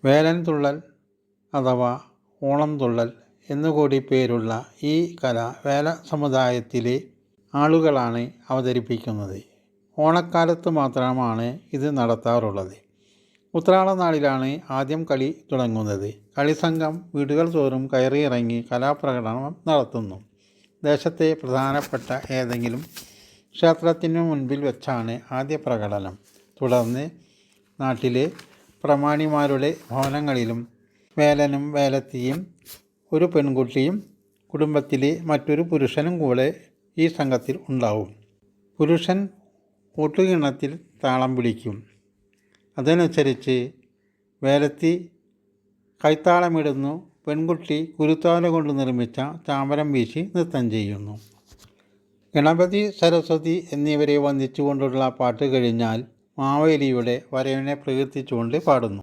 വേലൻ തുള്ളൽ അഥവാ ഓണം തുള്ളൽ എന്നുകൂടി പേരുള്ള ഈ കല വേല സമുദായത്തിലെ ആളുകളാണ് അവതരിപ്പിക്കുന്നത്. ഓണക്കാലത്ത് മാത്രമാണ് ഇത് നടത്താറുള്ളത്. ഉത്രാടനാളിലാണ് ആദ്യം കളി തുടങ്ങുന്നത്. കളിസംഘം വീടുകൾ തോറും കയറിയിറങ്ങി കലാപ്രകടനം നടത്തുന്നു. ദേശത്തെ പ്രധാനപ്പെട്ട ഏതെങ്കിലും ക്ഷേത്രത്തിനു മുൻപിൽ വെച്ചാണ് ആദ്യ പ്രകടനം. തുടർന്ന് നാട്ടിലെ പ്രമാണിമാരുടെ ഭവനങ്ങളിലും വേലനും വേലത്തിയും ഒരു പെൺകുട്ടിയും കുടുംബത്തിലെ മറ്റൊരു പുരുഷനും കൂടെ ഈ സംഘത്തിൽ ഉണ്ടാവും. പുരുഷൻ ഊട്ടുകിണ്ണത്തിൽ താളം പിടിക്കും. അതനുസരിച്ച് വേലത്തി കൈത്താളമിടുന്നു. പെൺകുട്ടി കുരുത്തോല കൊണ്ട് നിർമ്മിച്ച ചാമരം വീശി നൃത്തം ചെയ്യുന്നു. ഗണപതി, സരസ്വതി എന്നിവരെ വന്ദിച്ചുകൊണ്ടുള്ള പാട്ട് കഴിഞ്ഞാൽ മാവേലിയുടെ വരവിനെ പ്രകീർത്തിച്ചുകൊണ്ട് പാടുന്നു.